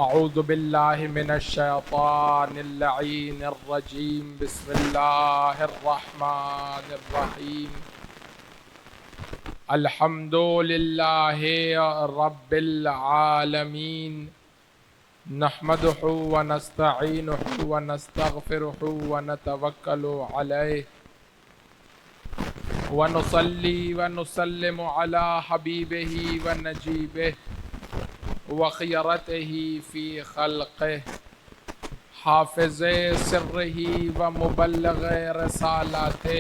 اعوذ باللہ من الشیطان اللعین الرجیم بسم اللہ الرحمن الرحیم الحمد للہ رب العالمین نحمدہ ونستعینہ ونستغفرہ ونتوکل علیہ ونصلی ونسلم علی حبیبہ ونجیبہ وخیرتہ فی خلقہ حافظ سرہ ومبلغ رسالاتہ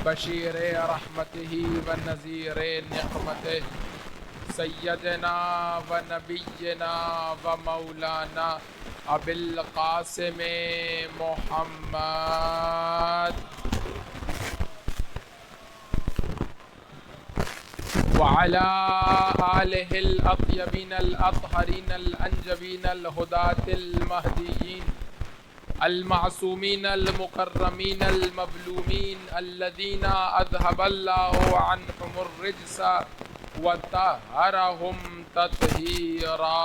بشیر رحمتہ ونذیر نقمتہ سیدنا ونبینا ومولانا ابی القاسم محمد وعلى آلہ الأطیبین الأطہرین الأنجبین الہداة المہدیین المعصومین المکرمین المبلومین الذین اذهب اللہ عنہم الرجس وطہرہم تطہیرا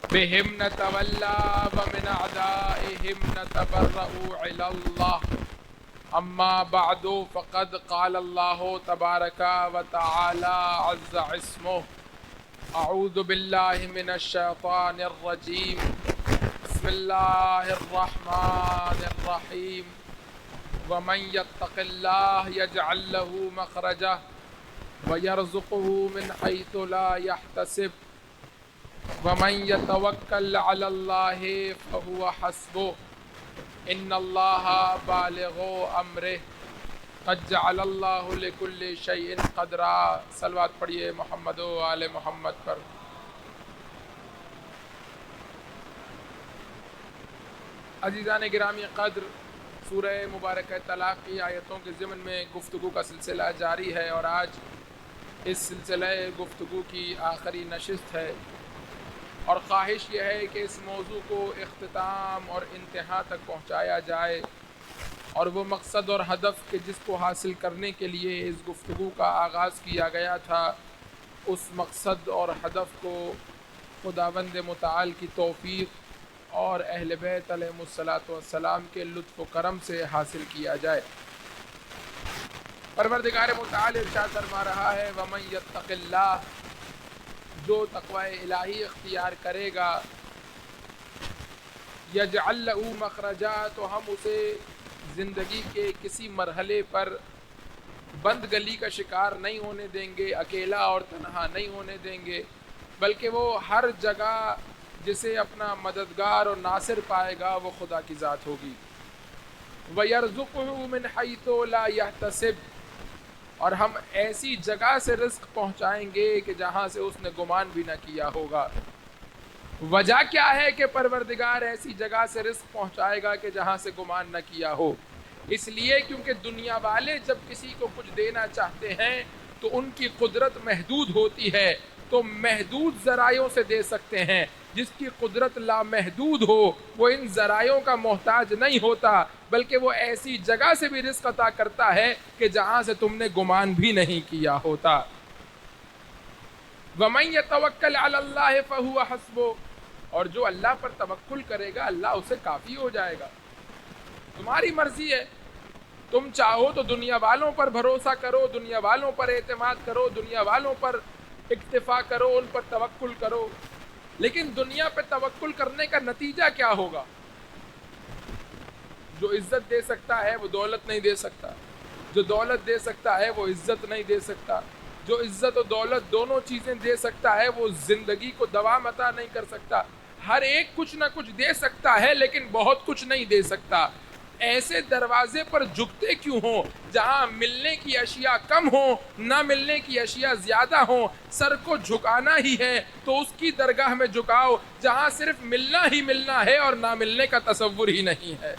بهم نتولى ومن أعدائهم نتبرأ إلى الله أما بعد فقد قال الله تبارك وتعالى عز اسمه أعوذ بالله من الشيطان الرجيم بسم الله الرحمن الرحيم ومن يتق الله يجعل له مخرجا ويرزقه من حيث لا يحتسب ومن يتوكل على الله فهو حسبه ان الله بالغ امره قد جعل الله لكل شيء قدرا صلوات پڑھیے محمد و آل محمد پر۔ عزیزان گرامی قدر، سورہ مبارکہ طلاق کی آیتوں کے ضمن میں گفتگو کا سلسلہ جاری ہے اور آج اس سلسلہ گفتگو کی آخری نشست ہے، اور خواہش یہ ہے کہ اس موضوع کو اختتام اور انتہا تک پہنچایا جائے، اور وہ مقصد اور ہدف کہ جس کو حاصل کرنے کے لیے اس گفتگو کا آغاز کیا گیا تھا، اس مقصد اور ہدف کو خداوند متعال کی توفیق اور اہل بیت علیہم الصلاۃ والسلام کے لطف و کرم سے حاصل کیا جائے۔ پروردگار متعال ارشاد فرما رہا ہے وَمَن يَتَّقِ اللَّهَ، جو تقوی الہی اختیار کرے گا، یجعل لہ مخرجا، تو ہم اسے زندگی کے کسی مرحلے پر بند گلی کا شکار نہیں ہونے دیں گے، اکیلا اور تنہا نہیں ہونے دیں گے، بلکہ وہ ہر جگہ جسے اپنا مددگار اور ناصر پائے گا وہ خدا کی ذات ہوگی۔ وَيَرْزُقُهُ مِنْ حَيْثُ لَا يَحْتَسِبُ، اور ہم ایسی جگہ سے رزق پہنچائیں گے کہ جہاں سے اس نے گمان بھی نہ کیا ہوگا۔ وجہ کیا ہے کہ پروردگار ایسی جگہ سے رزق پہنچائے گا کہ جہاں سے گمان نہ کیا ہو؟ اس لیے کیونکہ دنیا والے جب کسی کو کچھ دینا چاہتے ہیں تو ان کی قدرت محدود ہوتی ہے، تو محدود ذرائعوں سے دے سکتے ہیں۔ جس کی قدرت لامحدود ہو وہ ان ذرائعوں کا محتاج نہیں ہوتا، بلکہ وہ ایسی جگہ سے بھی رزق عطا کرتا ہے کہ جہاں سے تم نے گمان بھی نہیں کیا ہوتا۔ وَمَن يَتَوَكَّلْ عَلَى اللَّهِ فَهُوَ حَسْبُهُ، اور جو اللہ پر توکل کرے گا اللہ اسے کافی ہو جائے گا۔ تمہاری مرضی ہے، تم چاہو تو دنیا والوں پر بھروسہ کرو، دنیا والوں پر اعتماد کرو، دنیا والوں پر اکتفا کرو، ان پر توکل کرو، لیکن دنیا پہ توکل کرنے کا نتیجہ کیا ہوگا؟ جو عزت دے سکتا ہے وہ دولت نہیں دے سکتا، جو دولت دے سکتا ہے وہ عزت نہیں دے سکتا، جو عزت و دولت دونوں چیزیں دے سکتا ہے وہ زندگی کو دوام عطا نہیں کر سکتا۔ ہر ایک کچھ نہ کچھ دے سکتا ہے لیکن بہت کچھ نہیں دے سکتا۔ ایسے دروازے پر جھکتے کیوں ہوں جہاں ملنے کی اشیاء کم ہوں، نہ ملنے کی اشیاء زیادہ ہوں؟ سر کو جھکانا ہی ہے تو اس کی درگاہ میں جھکاؤ جہاں صرف ملنا ہی ملنا ہے اور نہ ملنے کا تصور ہی نہیں ہے۔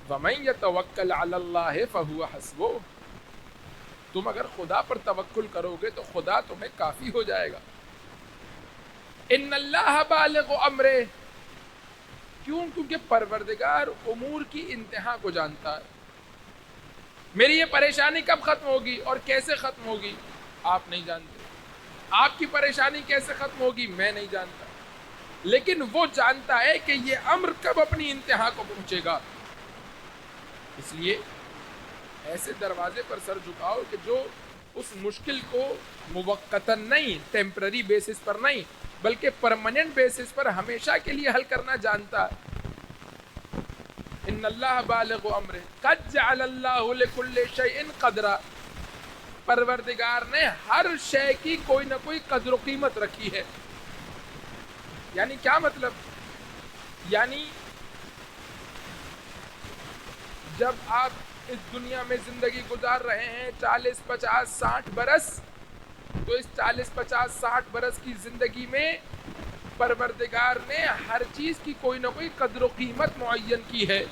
وَمَن يَتَوَكَّلْ عَلَى اللَّهِ فَهُوَ حَسْبُهُ، تم اگر خدا پر توکل کرو گے تو خدا تمہیں کافی ہو جائے گا۔ ان اللہ بالغ امرہ، کیوں؟ کیونکہ پروردگار امور کی انتہا کو جانتا ہے۔ میری یہ پریشانی کب ختم ہوگی اور کیسے ختم ہوگی آپ نہیں جانتے، آپ کی پریشانی کیسے ختم ہوگی میں نہیں جانتا، لیکن وہ جانتا ہے کہ یہ امر کب اپنی انتہا کو پہنچے گا۔ اس لیے ایسے دروازے پر سر جھکاؤ کہ جو اس مشکل کو موقتاً نہیں، ٹیمپرری بیسس پر نہیں، بلکہ پرماننٹ بیسس پر ہمیشہ کے لیے حل کرنا جانتا ہے۔ ان اللہ بالغ امرہ قد جعل اللہ لکل شیء قدرا، پروردگار نے ہر شے کی کوئی نہ کوئی قدر و قیمت رکھی ہے۔ یعنی کیا مطلب؟ یعنی جب آپ اس دنیا میں زندگی گزار رہے ہیں 40 50 60 برس، تو اس 40 50 60 برس کی زندگی میں پروردگار نے ہر چیز کی کوئی نہ کوئی قدر و قیمت معین کی ہے۔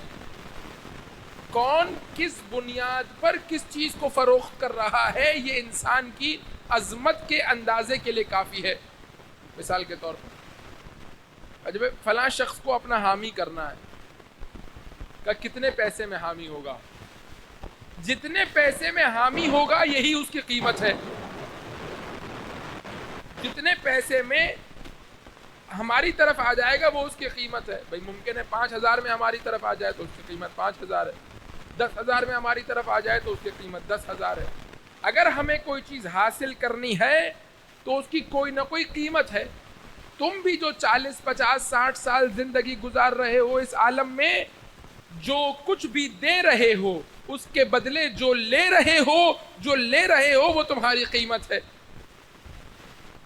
کون کس بنیاد پر کس چیز کو فروخت کر رہا ہے یہ انسان کی عظمت کے اندازے کے لیے کافی ہے۔ مثال کے طور پر جب فلاں شخص کو اپنا حامی کرنا ہے کہ کتنے پیسے میں حامی ہوگا، جتنے پیسے میں حامی ہوگا یہی اس کی قیمت ہے۔ جتنے پیسے میں ہماری طرف آ جائے گا وہ اس کی قیمت ہے۔ بھئی ممکن ہے 5000 میں ہماری طرف آ جائے تو اس کی قیمت 5000 ہے، 10000 میں ہماری طرف آ جائے تو اس کی قیمت 10000 ہے۔ اگر ہمیں کوئی چیز حاصل کرنی ہے تو اس کی کوئی نہ کوئی قیمت ہے۔ تم بھی جو 40 50 60 سال زندگی گزار رہے ہو اس عالم میں، جو کچھ بھی دے رہے ہو اس کے بدلے جو لے رہے ہو وہ تمہاری قیمت ہے۔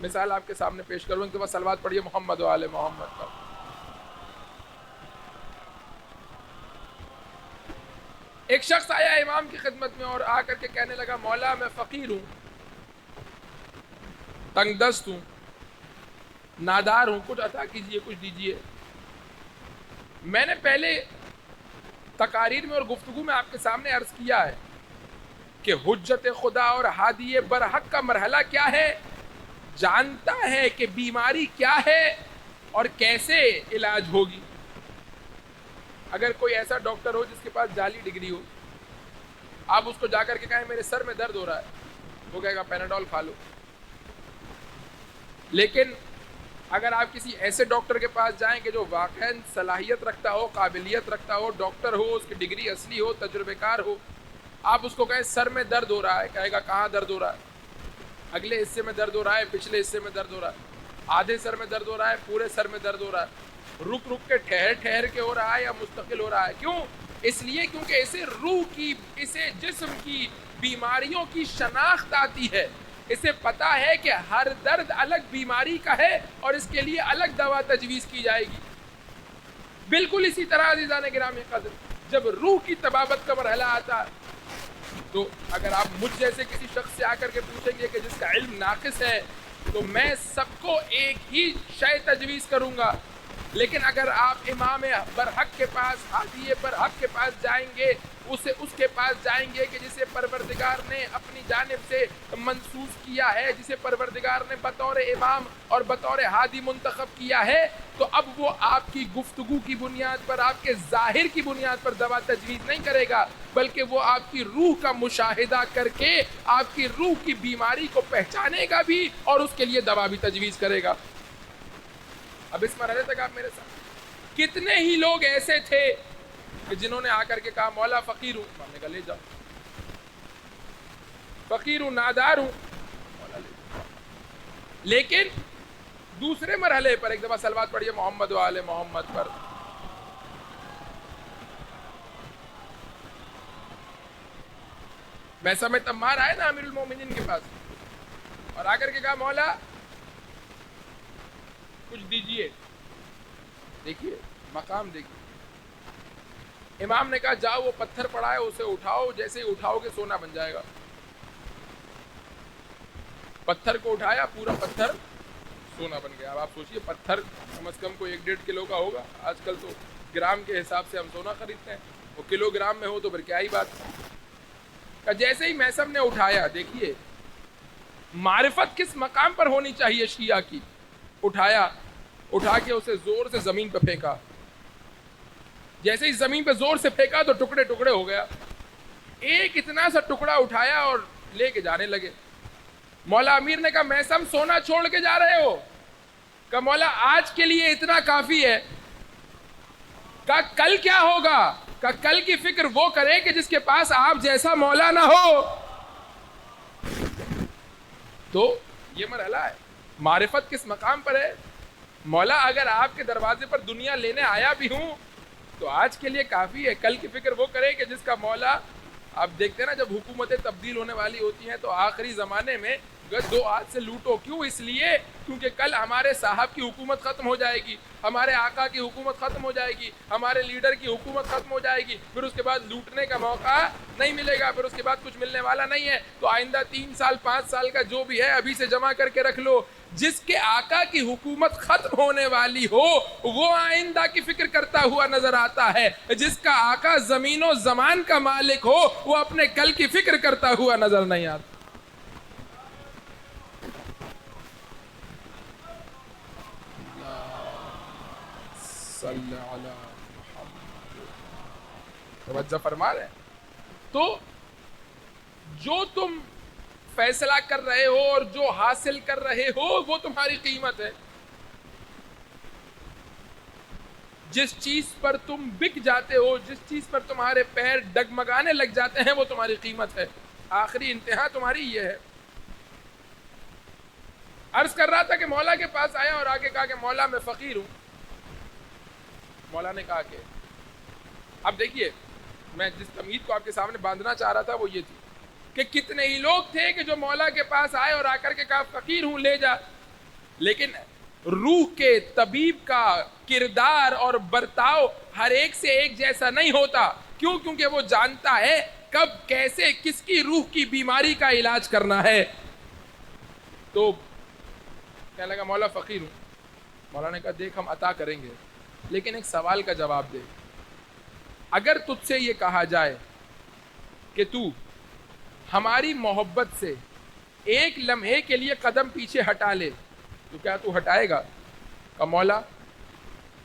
مثال آپ کے سامنے پیش کروں، ان کے بعد صلوات پڑھیے محمد و آل محمد پر۔ ایک شخص آیا امام کی خدمت میں اور آ کر کے کہنے لگا مولا میں فقیر ہوں، تنگ دست ہوں، نادار ہوں، کچھ عطا کیجئے، کچھ دیجئے۔ میں نے پہلے تقاریر میں اور گفتگو میں آپ کے سامنے عرض کیا ہے کہ حجت خدا اور ہادی برحق کا مرحلہ کیا ہے، جانتا ہے کہ بیماری کیا ہے اور کیسے علاج ہوگی۔ اگر کوئی ایسا ڈاکٹر ہو جس کے پاس جعلی ڈگری ہو، آپ اس کو جا کر کے کہیں میرے سر میں درد ہو رہا ہے، وہ کہے گا پیناڈول کھا لو۔ لیکن اگر آپ کسی ایسے ڈاکٹر کے پاس جائیں کہ جو واقعاً صلاحیت رکھتا ہو، قابلیت رکھتا ہو، ڈاکٹر ہو، اس کی ڈگری اصلی ہو، تجربے کار ہو، آپ اس کو کہیں سر میں درد ہو رہا ہے، کہے گا کہاں درد ہو رہا ہے؟ اگلے حصے میں درد ہو رہا ہے، پچھلے حصے میں درد ہو رہا ہے، آدھے سر میں درد ہو رہا ہے، پورے سر میں درد ہو رہا ہے، رک رک کے ٹھہر ٹھہر کے ہو رہا ہے یا مستقل ہو رہا ہے؟ کیوں؟ اس لیے کیونکہ اسے روح کی، اسے جسم کی بیماریوں کی شناخت آتی ہے۔ اسے پتا ہے کہ ہر درد الگ بیماری کا ہے اور اس کے لیے الگ دوا تجویز کی جائے گی۔ بالکل اسی طرح عزیزان گرامی قدر جب روح کی طبابت کا مرحلہ آتا ہے تو اگر آپ مجھ جیسے کسی شخص سے آ کر کے پوچھیں گے کہ جس کا علم ناقص ہے تو میں سب کو ایک ہی شے تجویز کروں گا، لیکن اگر آپ امام برحق کے پاس، ہادی برحق کے پاس جائیں گے، اس کے پاس جائیں گے کہ جسے پروردگار نے اپنی جانب سے منسوس کیا ہے، جسے پروردگار نے بطور امام اور بطور ہادی منتخب کیا ہے، تو اب وہ آپ کی گفتگو کی بنیاد پر، آپ کے ظاہر کی بنیاد پر دوا تجویز نہیں کرے گا، بلکہ وہ آپ کی روح کا مشاہدہ کر کے آپ کی روح کی بیماری کو پہچانے گا بھی اور اس کے لیے دوا بھی تجویز کرے گا۔ اب اس مرحلے تک آپ میرے ساتھ، کتنے ہی لوگ ایسے تھے کہ جنہوں نے آ کر کے کہا مولا فقیر ہوں، ہم نے کہا لے جاؤ، فقیر ہوں، نادار ہوں، مولا لے جاؤ۔ لیکن دوسرے مرحلے پر ایک دفعہ صلوات پڑھیے محمد و آل محمد پر۔ ویسا میں تمہار آئے نا امیر المومنین کے پاس اور آ کر کے کہا مولا کچھ دیجئے، دیکھیے مقام دیکھیے۔ امام نے کہا جاؤ وہ پتھر پڑا ہے اسے اٹھاؤ، جیسے ہی اٹھاؤ گے سونا بن جائے گا۔ پتھر کو اٹھایا، پورا پتھر سونا بن گیا۔ اب آپ سوچئے پتھر کم از کم کوئی 1-1.5 کلو کا ہوگا، آج کل تو گرام کے حساب سے ہم سونا خریدتے ہیں، وہ کلو گرام میں ہو تو پھر کیا ہی بات ہے۔ جیسے ہی میثم نے اٹھایا، دیکھیے معرفت کس مقام پر ہونی چاہیے شیعہ کی، اٹھایا، اٹھا کے اسے زور سے زمین پہ پھینکا۔ جیسے ہی زمین پہ زور سے پھینکا تو ٹکڑے ٹکڑے ہو گیا۔ ایک اتنا سا ٹکڑا اٹھایا اور لے کے جانے لگے. مولا امیر نے کہا میثم سونا چھوڑ کے جا رہے ہو؟ کہا مولا آج کے لیے اتنا کافی ہے. کہا کل کیا ہوگا؟ کہا کل کی فکر وہ کرے کہ جس کے پاس آپ جیسا مولا نہ ہو. تو یہ مرحلہ ہے. معرفت کس مقام پر ہے؟ مولا اگر آپ کے دروازے پر دنیا لینے آیا بھی ہوں تو آج کے لیے کافی ہے. کل کی فکر وہ کرے کہ جس کا مولا. آپ دیکھتے ہیں نا جب حکومتیں تبدیل ہونے والی ہوتی ہیں تو آخری زمانے میں دو ہاتھ سے لوٹو. کیوں؟ اس لیے کیونکہ کل ہمارے صاحب کی حکومت ختم ہو جائے گی, ہمارے آقا کی حکومت ختم ہو جائے گی, ہمارے لیڈر کی حکومت ختم ہو جائے گی, پھر اس کے بعد لوٹنے کا موقع نہیں ملے گا, پھر اس کے بعد کچھ ملنے والا نہیں ہے. تو آئندہ 3 سال 5 سال کا جو بھی ہے ابھی سے جمع کر کے رکھ لو. جس کے آقا کی حکومت ختم ہونے والی ہو وہ آئندہ کی فکر کرتا ہوا نظر آتا ہے. جس کا آقا زمین و زمان کا مالک ہو وہ اپنے کل کی فکر کرتا ہوا نظر نہیں آتا. صلی علی محمد. توجہ فرما رہے ہیں. تو جو تم فیصلہ کر رہے ہو اور جو حاصل کر رہے ہو وہ تمہاری قیمت ہے. جس چیز پر تم بک جاتے ہو, جس چیز پر تمہارے پیر ڈگمگانے لگ جاتے ہیں وہ تمہاری قیمت ہے. آخری انتہا تمہاری یہ ہے. عرض کر رہا تھا کہ مولا کے پاس آیا اور آگے کہا کہ مولا میں فقیر ہوں. مولا نے کہا کہ اب دیکھیے میں جس تمہید کو آپ کے سامنے باندھنا چاہ رہا تھا وہ یہ تھی کہ کتنے ہی لوگ تھے کہ جو مولا کے پاس آئے اور آ کر کے کہا فقیر ہوں لے جا. لیکن روح کے طبیب کا کردار اور برتاؤ ہر ایک سے ایک جیسا نہیں ہوتا. کیوں؟ کیونکہ وہ جانتا ہے کب کیسے کس کی روح کی بیماری کا علاج کرنا ہے. تو کہنے لگا مولا فقیر ہوں. مولا نے کہا دیکھ ہم عطا کریں گے لیکن ایک سوال کا جواب دے. اگر تجھ سے یہ کہا جائے کہ تو ہماری محبت سے ایک لمحے کے لیے قدم پیچھے ہٹا لے تو کیا تو ہٹائے گا؟ کہ مولا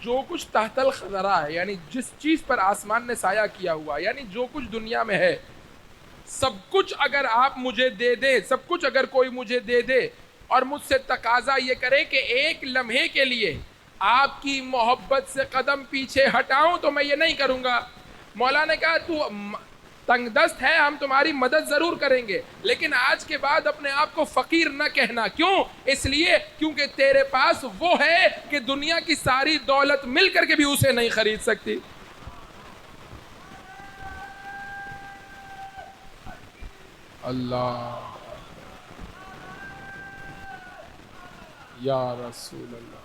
جو کچھ تحت الخضرا ہے, یعنی جس چیز پر آسمان نے سایہ کیا ہوا, یعنی جو کچھ دنیا میں ہے سب کچھ اگر آپ مجھے دے دے, سب کچھ اگر کوئی مجھے دے دے اور مجھ سے تقاضا یہ کرے کہ ایک لمحے کے لیے آپ کی محبت سے قدم پیچھے ہٹاؤں تو میں یہ نہیں کروں گا. مولا نے کہا تو تنگ دست ہے, ہم تمہاری مدد ضرور کریں گے لیکن آج کے بعد اپنے آپ کو فقیر نہ کہنا. کیوں؟ اس لیے کیونکہ تیرے پاس وہ ہے کہ دنیا کی ساری دولت مل کر کے بھی اسے نہیں خرید سکتی. اللہ یا رسول اللہ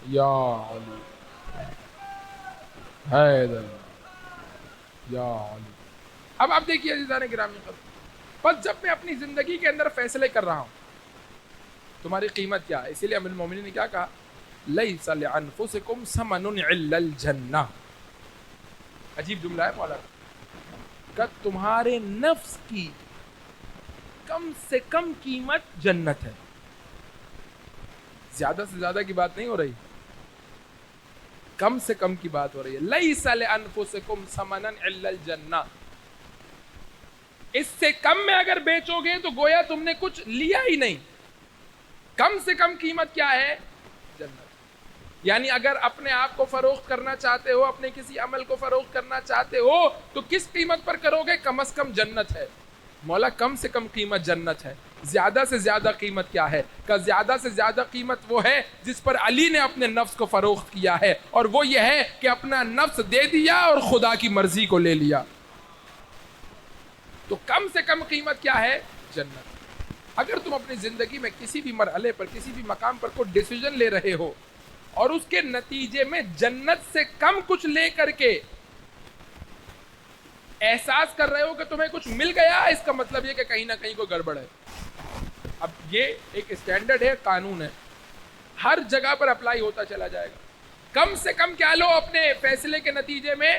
یا علی حیدر یا علی. اب آپ دیکھیے عزیزان گرامی قدر, بس جب میں اپنی زندگی کے اندر فیصلے کر رہا ہوں تمہاری قیمت کیا ہے. اسی لیے امیر المومنین نے کیا کہا, لیس لانفسکم ثمن الا الجنہ. عجیب جملہ ہے مولا کا, تمہارے نفس کی کم سے کم قیمت جنت ہے. زیادہ سے زیادہ کی بات نہیں ہو رہی, کم سے کم کی بات ہو رہی ہے. لیس لانفسکم ثمنا الا الجنہ. اس سے کم میں اگر بیچو گے تو گویا تم نے کچھ لیا ہی نہیں. کم سے کم قیمت کیا ہے؟ جنت. یعنی اگر اپنے آپ کو فروخت کرنا چاہتے ہو, اپنے کسی عمل کو فروخت کرنا چاہتے ہو تو کس قیمت پر کرو گے؟ کم از کم جنت ہے. مولا کم سے کم قیمت جنت ہے. زیادہ سے زیادہ قیمت کیا ہے؟ کہ زیادہ سے زیادہ قیمت وہ ہے جس پر علی نے اپنے نفس کو فروخت کیا ہے, اور وہ یہ ہے کہ اپنا نفس دے دیا اور خدا کی مرضی کو لے لیا. تو کم سے کم قیمت کیا ہے؟ جنت. اگر تم اپنی زندگی میں کسی بھی مرحلے پر, کسی بھی مقام پر کوئی ڈیسیژن لے رہے ہو اور اس کے نتیجے میں جنت سے کم کچھ لے کر کے احساس کر رہے ہو کہ تمہیں کچھ مل گیا, اس کا مطلب یہ کہ کہیں نہ کہیں کوئی گڑبڑ ہے. اب یہ ایک اسٹینڈرڈ ہے, قانون ہے, ہر جگہ پر اپلائی ہوتا چلا جائے گا. کم سے کم کیا لو اپنے فیصلے کے نتیجے میں؟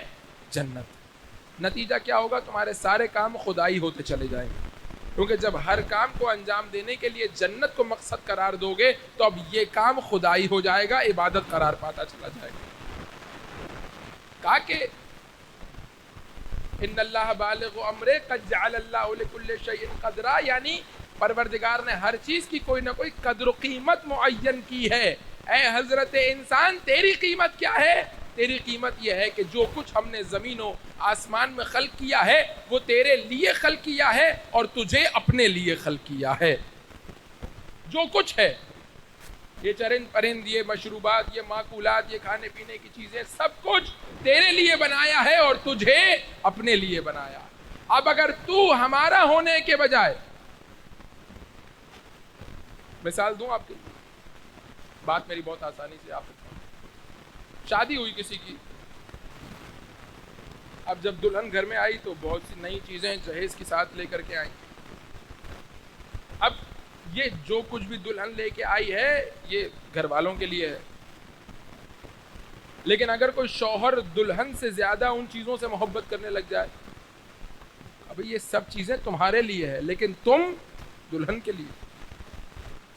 جنت. نتیجہ کیا ہوگا؟ تمہارے سارے کام خدائی ہوتے چلے جائیں گے, کیونکہ جب ہر کام کو انجام دینے کے لیے جنت کو مقصد قرار دو گے تو اب یہ کام خدائی ہو جائے گا, عبادت قرار پاتا چلا جائے گا. کہا کہ ان اللہ بالغ امرہ قد جعل اللہ لکل شیء قدرا، یعنی پروردگار نے ہر چیز کی کوئی نہ کوئی قدر و قیمت معین کی ہے۔ اے حضرت انسان تیری قیمت کیا ہے؟ تیری قیمت یہ ہے کہ جو کچھ ہم نے زمین و آسمان میں خلق کیا ہے وہ تیرے لیے خلق کیا ہے اور تجھے اپنے لیے خلق کیا ہے۔ جو کچھ ہے، یہ چرند پرند، یہ مشروبات، یہ معقولات، یہ کھانے پینے کی چیزیں، سب کچھ تیرے لیے بنایا ہے اور تجھے اپنے لیے بنایا۔ اب اگر تو ہمارا ہونے کے بجائے، مثال دوں آپ کی، بات میری بہت آسانی سے آپ کو، شادی ہوئی کسی کی، اب جب دلہن گھر میں آئی تو بہت سی نئی چیزیں جہیز کے ساتھ لے کر کے آئیں۔ اب یہ جو کچھ بھی دلہن لے کے آئی ہے یہ گھر والوں کے لیے ہے، لیکن اگر کوئی شوہر دلہن سے زیادہ ان چیزوں سے محبت کرنے لگ جائے، اب یہ سب چیزیں تمہارے لیے ہے لیکن تم دلہن کے لیے،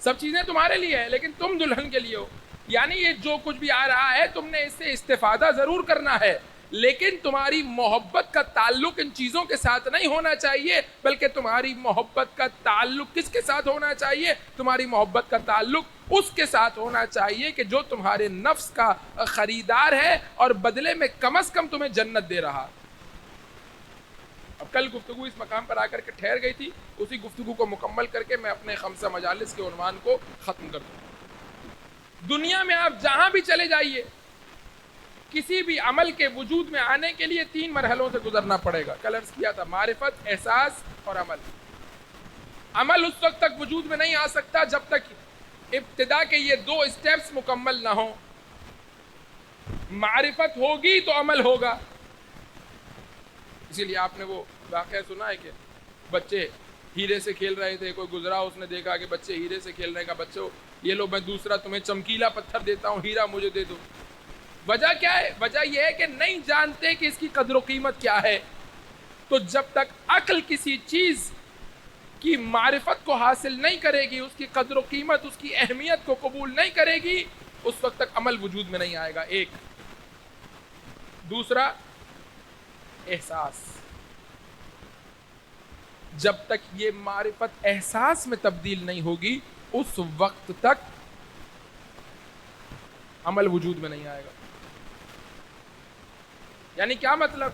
سب چیزیں تمہارے لیے ہے لیکن تم دلہن کے لیے ہو، یعنی یہ جو کچھ بھی آ رہا ہے تم نے اس سے استفادہ ضرور کرنا ہے، لیکن تمہاری محبت کا تعلق ان چیزوں کے ساتھ نہیں ہونا چاہیے، بلکہ تمہاری محبت کا تعلق کس کے ساتھ ہونا چاہیے؟ تمہاری محبت کا تعلق اس کے ساتھ ہونا چاہیے کہ جو تمہارے نفس کا خریدار ہے اور بدلے میں کم از کم تمہیں جنت دے رہا۔ اب کل گفتگو اس مقام پر آ کر کے ٹھہر گئی تھی، اسی گفتگو کو مکمل کر کے میں اپنے خمسہ مجالس کے عنوان کو ختم کر دوں۔ دنیا میں آپ جہاں بھی چلے جائیے، کسی بھی عمل کے وجود میں آنے کے لیے 3 مرحلوں سے گزرنا پڑے گا۔ کل عرض کیا تھا، معرفت، احساس اور عمل۔ عمل اس وقت تک وجود میں نہیں آ سکتا جب تک ابتدا کے یہ 2 اسٹیپس مکمل نہ ہوں۔ معرفت ہوگی تو عمل ہوگا۔ اسی لیے آپ نے وہ واقعہ سنا ہے کہ بچے ہیرے سے کھیل رہے تھے، کوئی گزرا، اس نے دیکھا کہ بچے ہیرے سے کھیل رہے ہیں، کہا بچوں یہ لو میں دوسرا تمہیں چمکیلا پتھر دیتا ہوں، ہیرا مجھے دے دو۔ وجہ کیا ہے؟ وجہ یہ ہے کہ نہیں جانتے کہ اس کی قدر و قیمت کیا ہے۔ تو جب تک عقل کسی چیز کی معرفت کو حاصل نہیں کرے گی، اس کی قدر و قیمت، اس کی اہمیت کو قبول نہیں کرے گی، اس وقت تک عمل وجود میں نہیں آئے گا۔ ایک دوسرا، احساس۔ جب تک یہ معرفت احساس میں تبدیل نہیں ہوگی، اس وقت تک عمل وجود میں نہیں آئے گا۔ یعنی کیا مطلب؟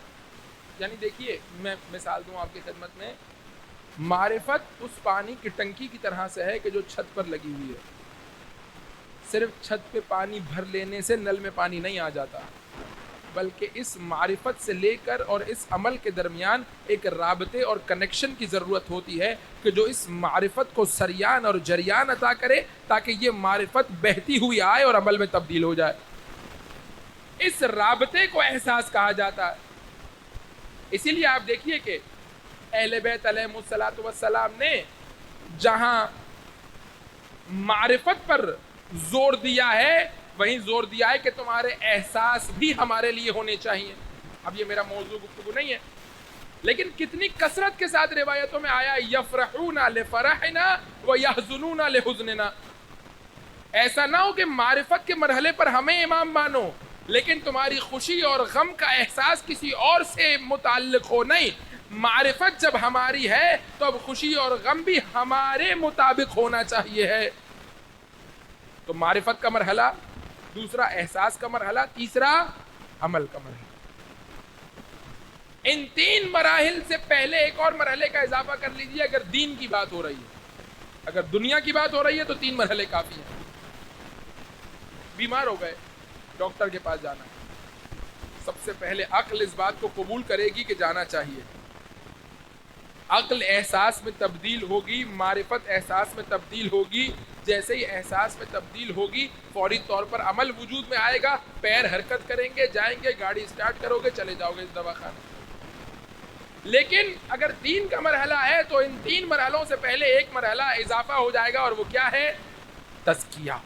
یعنی دیکھیے، میں مثال دوں آپ کی خدمت میں، معرفت اس پانی کی ٹنکی کی طرح سے ہے کہ جو چھت پر لگی ہوئی ہے۔ صرف چھت پہ پانی بھر لینے سے نل میں پانی نہیں آ جاتا، بلکہ اس معرفت سے لے کر اور اس عمل کے درمیان ایک رابطے اور کنیکشن کی ضرورت ہوتی ہے کہ جو اس معرفت کو سریان اور جریان عطا کرے تاکہ یہ معرفت بہتی ہوئی آئے اور عمل میں تبدیل ہو جائے۔ اس رابطے کو احساس کہا جاتا ہے۔ اسی لیے آپ دیکھیے کہ اہل بیت علیہم الصلوۃ والسلام نے جہاں معرفت پر زور دیا ہے، وہیں زور دیا ہے کہ تمہارے احساس بھی ہمارے لیے ہونے چاہیے۔ اب یہ میرا موضوع گفتگو نہیں ہے، لیکن کتنی کثرت کے ساتھ روایتوں میں آیا یفرحون لفرحنا ویحزنون لحزننا۔ ایسا نہ ہو کہ معرفت کے مرحلے پر ہمیں امام مانو لیکن تمہاری خوشی اور غم کا احساس کسی اور سے متعلق ہو۔ نہیں، معرفت جب ہماری ہے تو اب خوشی اور غم بھی ہمارے مطابق ہونا چاہیے ہے۔ تو معرفت کا مرحلہ، دوسرا احساس کا مرحلہ، تیسرا عمل کا مرحلہ۔ ان 3 مراحل سے پہلے ایک اور مرحلے کا اضافہ کر لیجیے۔ اگر دین کی بات ہو رہی ہے، اگر دنیا کی بات ہو رہی ہے تو 3 مرحلے کافی ہیں۔ بیمار ہو گئے، ڈاکٹر کے پاس جانا ہے، سب سے پہلے عقل اس بات کو قبول کرے گی کہ جانا چاہیے۔ عقل احساس میں تبدیل ہوگی، معرفت احساس میں تبدیل ہوگی۔ جیسے ہی احساس میں تبدیل ہوگی فوری طور پر عمل وجود میں آئے گا، پیر حرکت کریں گے، جائیں گے، گاڑی اسٹارٹ کرو گے، چلے جاؤ گے اس دواخانے۔ لیکن اگر دین کا مرحلہ ہے تو ان 3 مرحلوں سے پہلے ایک مرحلہ اضافہ ہو جائے گا، اور وہ کیا ہے؟ تزکیہ۔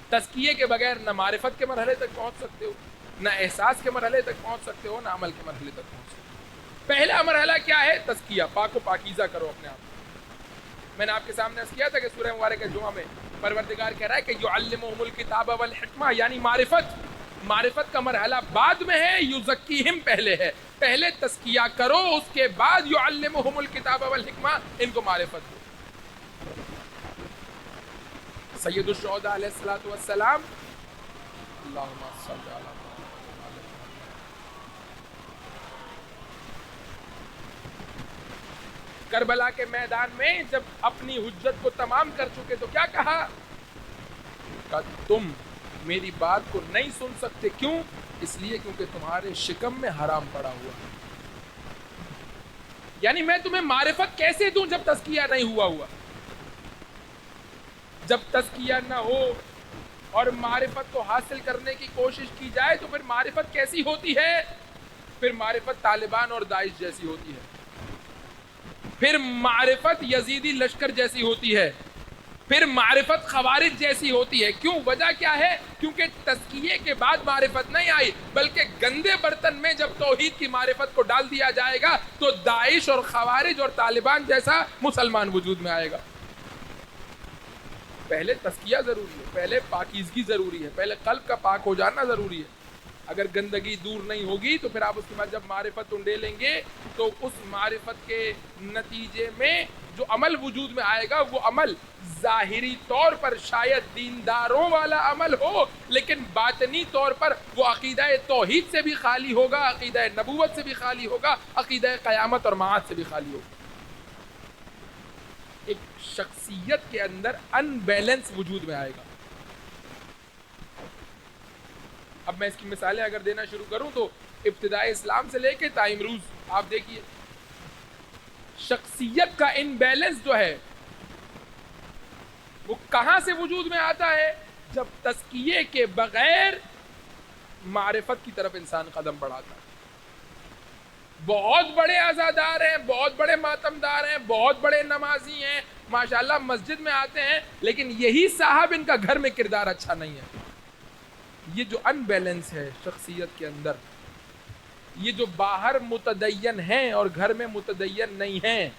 تزکیے کے بغیر نہ معرفت کے مرحلے تک پہنچ سکتے ہو، نہ احساس کے مرحلے تک پہنچ سکتے ہو، نہ عمل کے مرحلے تک پہنچ سکتے ہو۔ پہلا مرحلہ کیا ہے؟ تزکیہ، پاک و پاکیزہ کرو اپنے آپ۔ میں نے آپ کے سامنے عرض کیا تھا کہ سورہ مبارکہ جمعہ میں پروردگار کہہ رہا ہے کہ یعلمہم الکتاب والحکمہ، یعنی معرفت معرفت کا مرحلہ بعد میں ہے، یزکیہم پہلے ہے. پہلے تزکیہ کرو، اس کے بعد یعلمہم الکتاب والحکمہ، ان کو معرفت دو. سید الشہداء علیہ الصلوۃ والسلام، اللہم صل علی کربلا کے میدان میں جب اپنی حجت کو تمام کر چکے تو کیا کہا؟ کہ تم میری بات کو نہیں سن سکتے. کیوں؟ اس لیے کیونکہ تمہارے شکم میں حرام پڑا ہوا ہے. یعنی میں تمہیں معرفت کیسے دوں جب تزکیہ نہیں ہوا. جب تزکیہ نہ ہو اور معرفت کو حاصل کرنے کی کوشش کی جائے تو پھر معرفت کیسی ہوتی ہے؟ پھر معرفت طالبان اور داعش جیسی ہوتی ہے، پھر معرفت یزیدی لشکر جیسی ہوتی ہے، پھر معرفت خوارج جیسی ہوتی ہے. کیوں؟ وجہ کیا ہے؟ کیونکہ تزکیے کے بعد معرفت نہیں آئی، بلکہ گندے برتن میں جب توحید کی معرفت کو ڈال دیا جائے گا تو داعش اور خوارج اور طالبان جیسا مسلمان وجود میں آئے گا. پہلے تزکیہ ضروری ہے، پہلے پاکیزگی ضروری ہے، پہلے قلب کا پاک ہو جانا ضروری ہے. اگر گندگی دور نہیں ہوگی تو پھر آپ اس کے بعد جب معرفت انڈیلیں گے تو اس معرفت کے نتیجے میں جو عمل وجود میں آئے گا وہ عمل ظاہری طور پر شاید دینداروں والا عمل ہو، لیکن باطنی طور پر وہ عقیدہ توحید سے بھی خالی ہوگا، عقیدہ نبوت سے بھی خالی ہوگا، عقیدہ قیامت اور معاد سے بھی خالی ہوگا. ایک شخصیت کے اندر ان بیلنس وجود میں آئے گا. اب میں اس کی مثالیں اگر دینا شروع کروں تو ابتدائی اسلام سے لے کے تا امروز آپ دیکھیے شخصیت کا ان بیلنس جو ہے وہ کہاں سے وجود میں آتا ہے؟ جب تزکیے کے بغیر معرفت کی طرف انسان قدم بڑھاتا ہے. بہت بڑے عزادار ہیں، بہت بڑے ماتمدار ہیں، بہت بڑے نمازی ہیں، ماشاءاللہ مسجد میں آتے ہیں، لیکن یہی صاحب ان کا گھر میں کردار اچھا نہیں ہے. یہ جو ان بیلنس ہے شخصیت کے اندر، یہ جو باہر متدین ہیں اور گھر میں متدین نہیں ہیں،